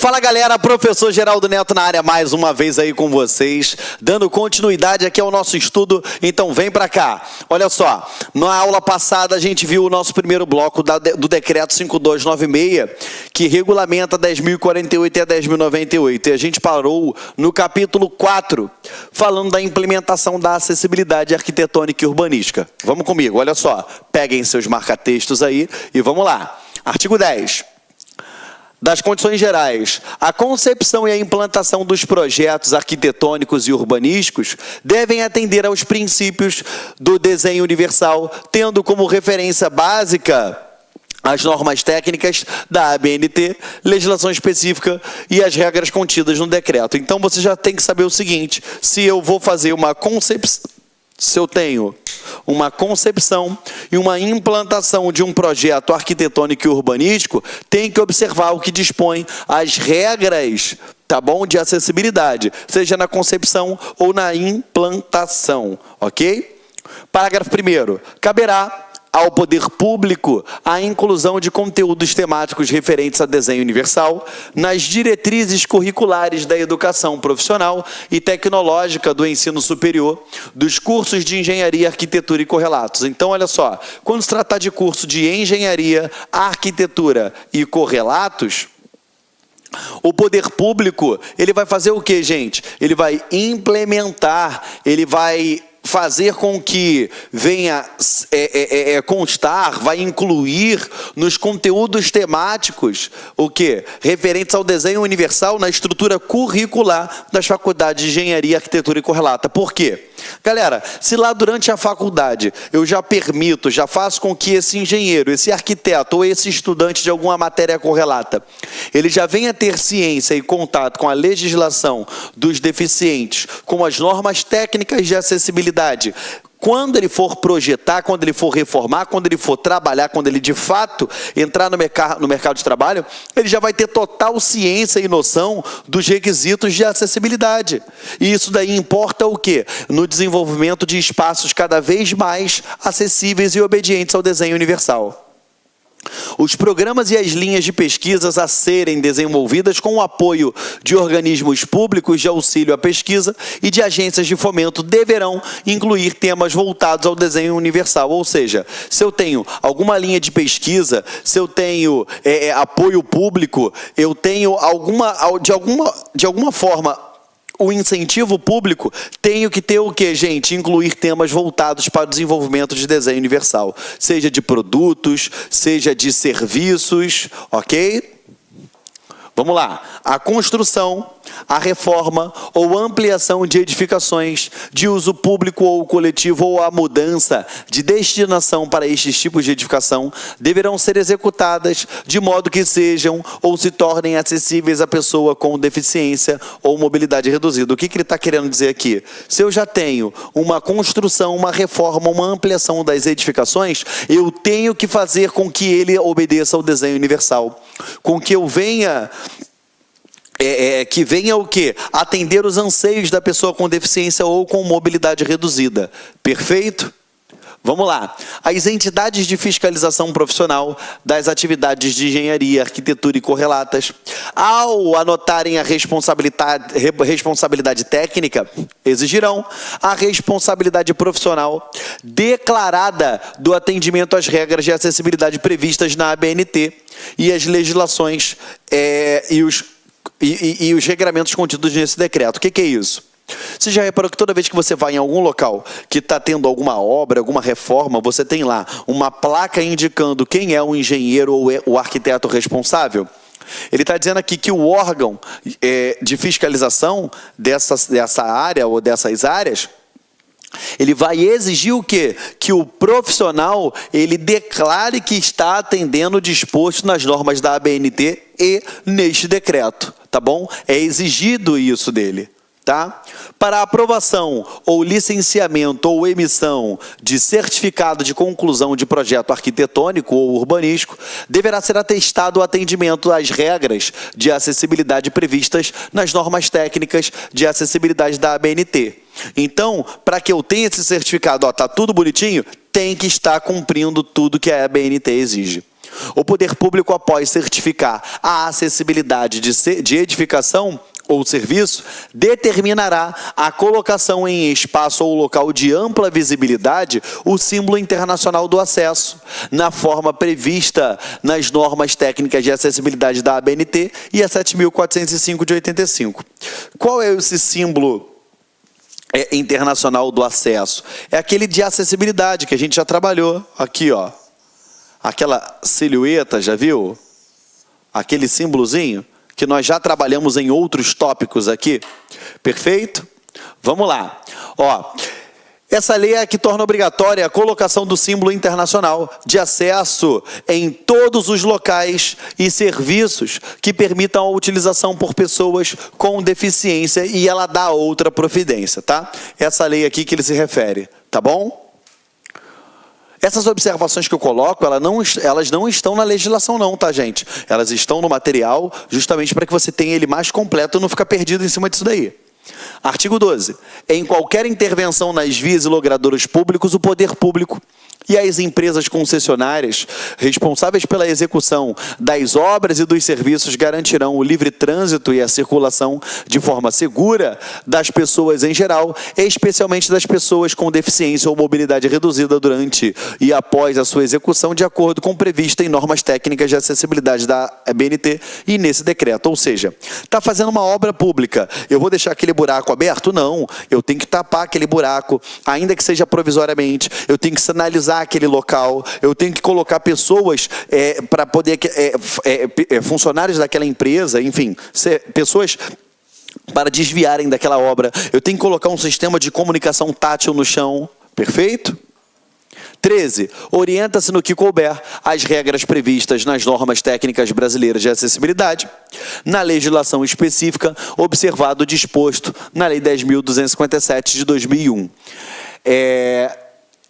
Fala galera, professor Geraldo Neto na área mais uma vez aí com vocês, dando continuidade aqui ao nosso estudo, então vem pra cá. Olha só, na aula passada a gente viu o nosso primeiro bloco do decreto 5296, que regulamenta 10.048 e a 10.098, e a gente parou no capítulo 4, falando da implementação da acessibilidade arquitetônica e urbanística. Vamos comigo, olha só, peguem seus marca-textos aí e vamos lá. Artigo 10. Das condições gerais, a concepção e a implantação dos projetos arquitetônicos e urbanísticos devem atender aos princípios do desenho universal, tendo como referência básica as normas técnicas da ABNT, legislação específica e as regras contidas no decreto. Então, você já tem que saber o seguinte: se eu vou fazer uma concepção, se eu tenho uma concepção e uma implantação de um projeto arquitetônico e urbanístico, tem que observar o que dispõe as regras, tá bom, de acessibilidade, seja na concepção ou na implantação, ok? Parágrafo 1º. Caberá ao poder público a inclusão de conteúdos temáticos referentes a desenho universal nas diretrizes curriculares da educação profissional e tecnológica do ensino superior, dos cursos de engenharia, arquitetura e correlatos. Então, olha só, quando se tratar de curso de engenharia, arquitetura e correlatos, o poder público, ele vai fazer o quê, gente? Ele vai implementar, ele vai fazer com que venha constar, vai incluir nos conteúdos temáticos o quê? Referentes ao desenho universal na estrutura curricular das faculdades de engenharia, arquitetura e correlata. Por quê? Galera, se lá durante a faculdade eu já permito, já faço com que esse engenheiro, esse arquiteto ou esse estudante de alguma matéria correlata, ele já venha ter ciência e contato com a legislação dos deficientes, com as normas técnicas de acessibilidade, quando ele for projetar, quando ele for reformar, quando ele for trabalhar, quando ele de fato entrar no mercado de trabalho, ele já vai ter total ciência e noção dos requisitos de acessibilidade. E isso daí importa o quê? No desenvolvimento de espaços cada vez mais acessíveis e obedientes ao desenho universal. Os programas e as linhas de pesquisas a serem desenvolvidas com o apoio de organismos públicos de auxílio à pesquisa e de agências de fomento deverão incluir temas voltados ao desenho universal. Ou seja, se eu tenho alguma linha de pesquisa, se eu tenho apoio público, eu tenho de alguma forma o incentivo público, tenho que ter o quê, gente? Incluir temas voltados para o desenvolvimento de desenho universal, seja de produtos, seja de serviços, ok? Vamos lá. A construção, a reforma ou ampliação de edificações de uso público ou coletivo ou a mudança de destinação para estes tipos de edificação deverão ser executadas de modo que sejam ou se tornem acessíveis à pessoa com deficiência ou mobilidade reduzida. O que ele está querendo dizer aqui? Se eu já tenho uma construção, uma reforma, uma ampliação das edificações, eu tenho que fazer com que ele obedeça ao desenho universal, com que eu venha que venha o quê? Atender os anseios da pessoa com deficiência ou com mobilidade reduzida. Perfeito? Vamos lá. As entidades de fiscalização profissional das atividades de engenharia, arquitetura e correlatas, ao anotarem a responsabilidade técnica, exigirão a responsabilidade profissional declarada do atendimento às regras de acessibilidade previstas na ABNT e as legislações e os regramentos contidos nesse decreto. O que é isso? Você já reparou que toda vez que você vai em algum local que está tendo alguma obra, alguma reforma, você tem lá uma placa indicando quem é o engenheiro ou o arquiteto responsável? Ele está dizendo aqui que o órgão de fiscalização dessa área ou dessas áreas, ele vai exigir o quê? Que o profissional, ele declare que está atendendo o disposto nas normas da ABNT e neste decreto, tá bom? É exigido isso dele, tá? Para aprovação ou licenciamento ou emissão de certificado de conclusão de projeto arquitetônico ou urbanístico, deverá ser atestado o atendimento às regras de acessibilidade previstas nas normas técnicas de acessibilidade da ABNT. Então, para que eu tenha esse certificado, está tudo bonitinho, tem que estar cumprindo tudo que a ABNT exige. O poder público, após certificar a acessibilidade de edificação ou serviço, determinará a colocação em espaço ou local de ampla visibilidade o símbolo internacional do acesso, na forma prevista nas normas técnicas de acessibilidade da ABNT e a 7.405 de 85. Qual é esse símbolo internacional do acesso? É aquele de acessibilidade que a gente já trabalhou aqui, ó. Aquela silhueta, já viu? Aquele símbolozinho que nós já trabalhamos em outros tópicos aqui. Perfeito? Vamos lá. Ó, essa lei é a que torna obrigatória a colocação do símbolo internacional de acesso em todos os locais e serviços que permitam a utilização por pessoas com deficiência, e ela dá outra providência, tá? Essa lei aqui que ele se refere, tá bom? Essas observações que eu coloco, elas não estão na legislação não, tá, gente? Elas estão no material justamente para que você tenha ele mais completo e não ficar perdido em cima disso daí. Artigo 12. Em qualquer intervenção nas vias e logradouros públicos, o poder público e as empresas concessionárias responsáveis pela execução das obras e dos serviços garantirão o livre trânsito e a circulação de forma segura das pessoas em geral, especialmente das pessoas com deficiência ou mobilidade reduzida durante e após a sua execução, de acordo com o previsto em normas técnicas de acessibilidade da BNT e nesse decreto. Ou seja, está fazendo uma obra pública, eu vou deixar aquele buraco aberto? Não, eu tenho que tapar aquele buraco, ainda que seja provisoriamente, eu tenho que sinalizar aquele local, eu tenho que colocar pessoas para poder, funcionários daquela empresa, enfim, pessoas para desviarem daquela obra, eu tenho que colocar um sistema de comunicação tátil no chão, perfeito? 13. Orienta-se no que couber as regras previstas nas normas técnicas brasileiras de acessibilidade, na legislação específica, observado o disposto na Lei 10.257 de 2001.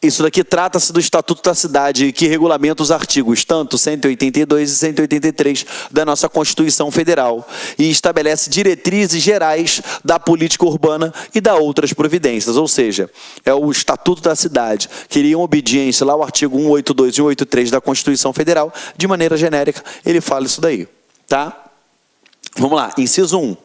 Isso daqui trata-se do Estatuto da Cidade, que regulamenta os artigos tanto 182 e 183 da nossa Constituição Federal e estabelece diretrizes gerais da política urbana e da outras providências, ou seja, é o Estatuto da Cidade, que iria em obediência lá ao artigo 182 e 183 da Constituição Federal, de maneira genérica, ele fala isso daí, tá? Vamos lá, inciso 1.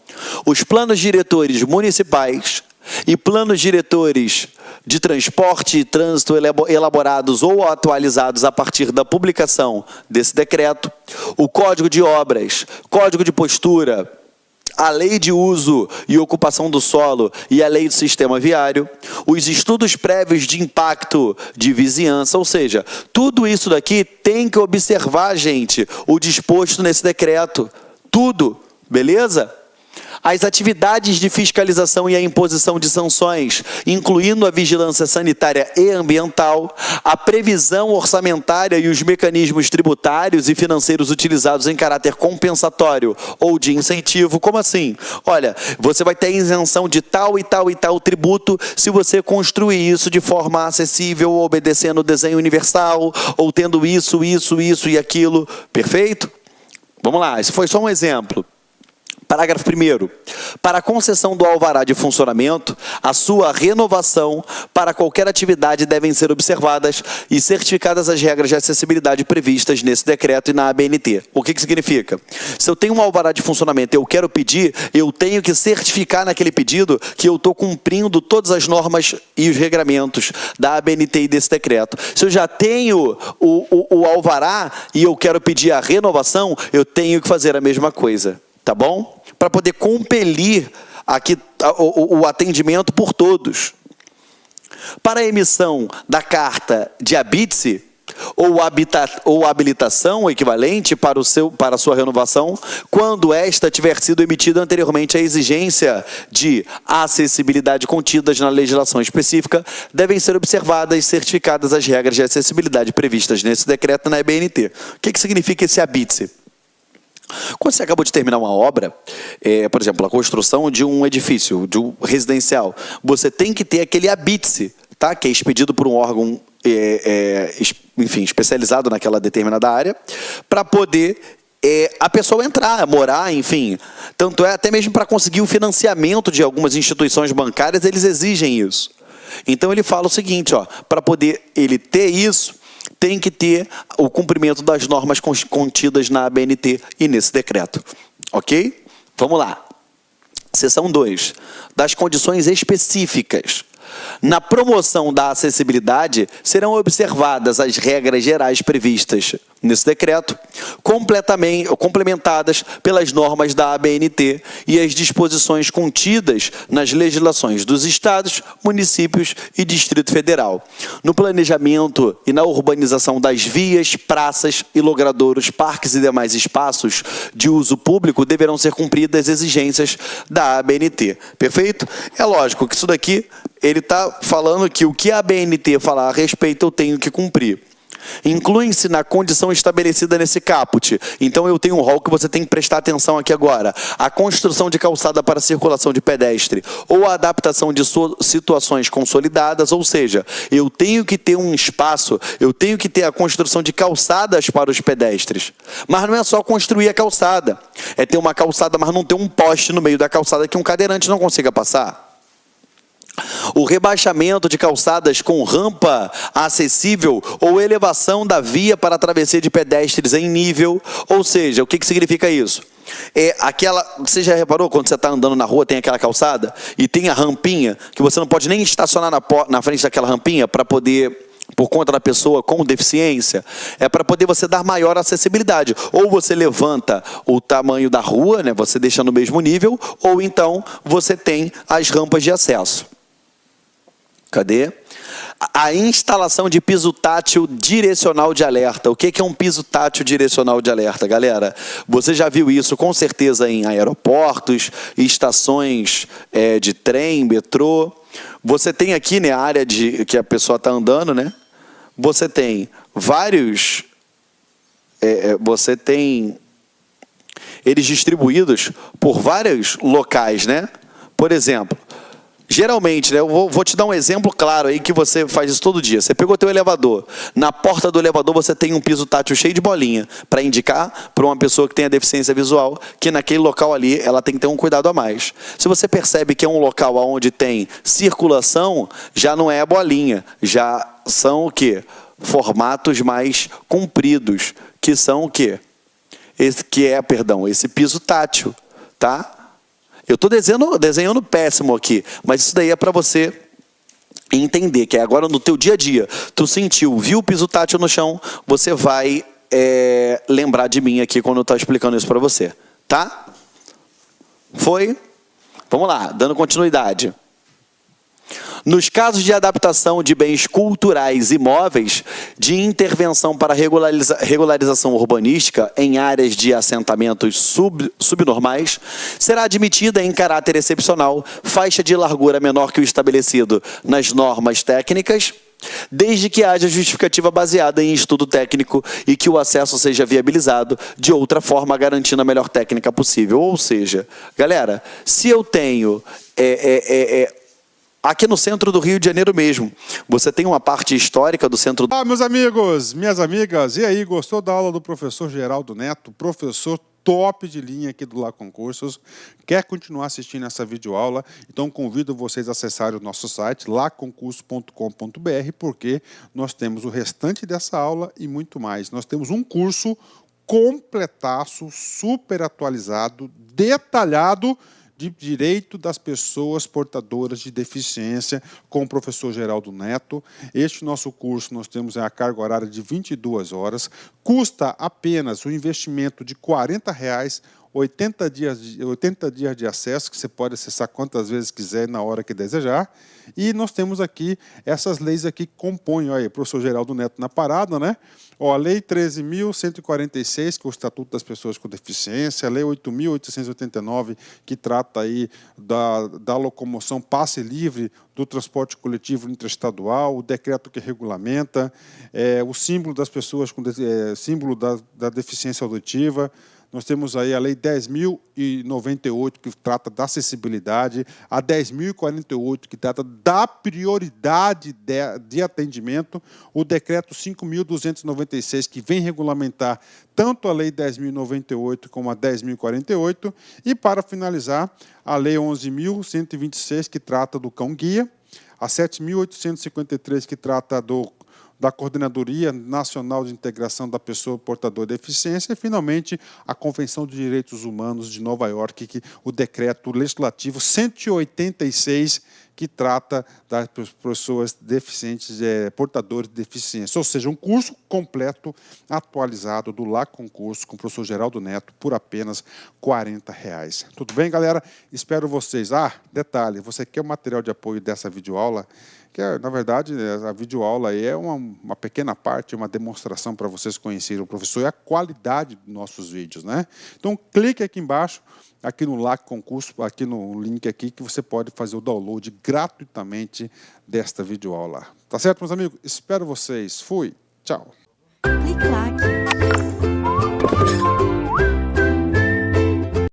Os planos diretores municipais e planos diretores de transporte e trânsito elaborados ou atualizados a partir da publicação desse decreto, o Código de Obras, Código de Postura, a Lei de Uso e Ocupação do Solo e a Lei do Sistema Viário, os estudos prévios de impacto de vizinhança, ou seja, tudo isso daqui tem que observar, gente, o disposto nesse decreto, tudo, beleza? As atividades de fiscalização e a imposição de sanções, incluindo a vigilância sanitária e ambiental, a previsão orçamentária e os mecanismos tributários e financeiros utilizados em caráter compensatório ou de incentivo. Como assim? Olha, você vai ter isenção de tal e tal e tal tributo se você construir isso de forma acessível, obedecendo o desenho universal, ou tendo isso e aquilo. Perfeito? Vamos lá, esse foi só um exemplo. Parágrafo 1º. Para a concessão do alvará de funcionamento, a sua renovação para qualquer atividade devem ser observadas e certificadas as regras de acessibilidade previstas nesse decreto e na ABNT. O que significa? Se eu tenho um alvará de funcionamento e eu quero pedir, eu tenho que certificar naquele pedido que eu estou cumprindo todas as normas e os regramentos da ABNT e desse decreto. Se eu já tenho o alvará e eu quero pedir a renovação, eu tenho que fazer a mesma coisa. Tá bom? Para poder compelir aqui o atendimento por todos. Para a emissão da carta de habite-se ou habilitação equivalente para a sua renovação, quando esta tiver sido emitida anteriormente à exigência de acessibilidade contidas na legislação específica, devem ser observadas e certificadas as regras de acessibilidade previstas nesse decreto na EBNT. O que significa esse habite-se? Quando você acabou de terminar uma obra, por exemplo, a construção de um edifício, de um residencial, você tem que ter aquele habite-se, tá? Que é expedido por um órgão, enfim, especializado naquela determinada área, para poder a pessoa entrar, morar, enfim. Tanto é até mesmo para conseguir o financiamento de algumas instituições bancárias, eles exigem isso. Então ele fala o seguinte, ó, para poder ele ter isso, tem que ter o cumprimento das normas contidas na ABNT e nesse decreto. Ok? Vamos lá. Seção 2. Das condições específicas. Na promoção da acessibilidade, serão observadas as regras gerais previstas nesse decreto, complementadas pelas normas da ABNT e as disposições contidas nas legislações dos estados, municípios e Distrito Federal. No planejamento e na urbanização das vias, praças e logradouros, parques e demais espaços de uso público deverão ser cumpridas as exigências da ABNT. Perfeito? É lógico que isso daqui, ele está falando que o que a ABNT falar a respeito eu tenho que cumprir. Incluem-se na condição estabelecida nesse caput. Então eu tenho um rol que você tem que prestar atenção aqui agora. A construção de calçada para circulação de pedestre ou a adaptação de situações consolidadas, ou seja, eu tenho que ter um espaço, eu tenho que ter a construção de calçadas para os pedestres. Mas não é só construir a calçada, é ter uma calçada, mas não ter um poste no meio da calçada que um cadeirante não consiga passar. O rebaixamento de calçadas com rampa acessível ou elevação da via para travessia de pedestres em nível, ou seja, o que significa isso? Você já reparou quando você está andando na rua, tem aquela calçada e tem a rampinha, que você não pode nem estacionar na frente daquela rampinha para poder, por conta da pessoa com deficiência, é para poder você dar maior acessibilidade. Ou você levanta o tamanho da rua, né, você deixa no mesmo nível, ou então você tem as rampas de acesso. Cadê? A instalação de piso tátil direcional de alerta. O que é um piso tátil direcional de alerta, galera? Você já viu isso com certeza em aeroportos, estações de trem, metrô. Você tem aqui, né, a área que a pessoa está andando, né? Você tem vários... você tem eles distribuídos por vários locais, né? Por exemplo... Geralmente, né, eu vou te dar um exemplo claro aí que você faz isso todo dia. Você pegou teu elevador. Na porta do elevador você tem um piso tátil cheio de bolinha para indicar para uma pessoa que tenha deficiência visual que naquele local ali ela tem que ter um cuidado a mais. Se você percebe que é um local onde tem circulação, já não é a bolinha, já são o quê? Formatos mais compridos, que são o quê? Esse piso tátil, tá? Eu estou desenhando péssimo aqui, mas isso daí é para você entender, que é agora no teu dia a dia. Tu sentiu, viu o piso tátil no chão, você vai lembrar de mim aqui quando eu estou explicando isso para você. Tá? Foi? Vamos lá, dando continuidade. Nos casos de adaptação de bens culturais imóveis, de intervenção para regularização urbanística em áreas de assentamentos subnormais, será admitida em caráter excepcional faixa de largura menor que o estabelecido nas normas técnicas, desde que haja justificativa baseada em estudo técnico e que o acesso seja viabilizado de outra forma, garantindo a melhor técnica possível. Ou seja, galera, se eu tenho... aqui no centro do Rio de Janeiro mesmo, você tem uma parte histórica do centro... Olá, meus amigos, minhas amigas, e aí, gostou da aula do professor Geraldo Neto? Professor top de linha aqui do Lá Concursos. Quer continuar assistindo essa videoaula? Então convido vocês a acessarem o nosso site, laconcurso.com.br, porque nós temos o restante dessa aula e muito mais. Nós temos um curso completaço, super atualizado, detalhado, de direito das pessoas portadoras de deficiência, com o professor Geraldo Neto. Este nosso curso, nós temos a carga horária de 22 horas, custa apenas o investimento de R$ 40, 80 dias de acesso, que você pode acessar quantas vezes quiser, na hora que desejar. E nós temos aqui essas leis aqui que compõem, olha aí, professor Geraldo Neto na parada, né? Ó, a Lei 13.146, que é o Estatuto das Pessoas com Deficiência, a Lei 8.889, que trata aí da locomoção passe livre do transporte coletivo interestadual, o decreto que regulamenta, o símbolo das pessoas com símbolo da deficiência auditiva. Nós temos aí a Lei 10.098, que trata da acessibilidade, a 10.048, que trata da prioridade de atendimento, o Decreto 5.296, que vem regulamentar tanto a Lei 10.098 como a 10.048, e, para finalizar, a Lei 11.126, que trata do cão-guia, a 7.853, que trata da Coordenadoria Nacional de Integração da Pessoa Portadora de Deficiência e, finalmente, a Convenção de Direitos Humanos de Nova York, o decreto legislativo 186, que trata das pessoas deficientes, portadores de deficiência. Ou seja, um curso completo, atualizado do LA Concurso, com o professor Geraldo Neto, por apenas R$ 40. Tudo bem, galera? Espero vocês. Detalhe, você quer o material de apoio dessa videoaula? Que, na verdade, a videoaula aí é uma pequena parte, uma demonstração para vocês conhecerem o professor e a qualidade dos nossos vídeos, né? Então, clique aqui embaixo, aqui no LAC Concurso, aqui no link aqui, que você pode fazer o download gratuitamente desta videoaula. Tá certo, meus amigos? Espero vocês. Fui. Tchau. Clique lá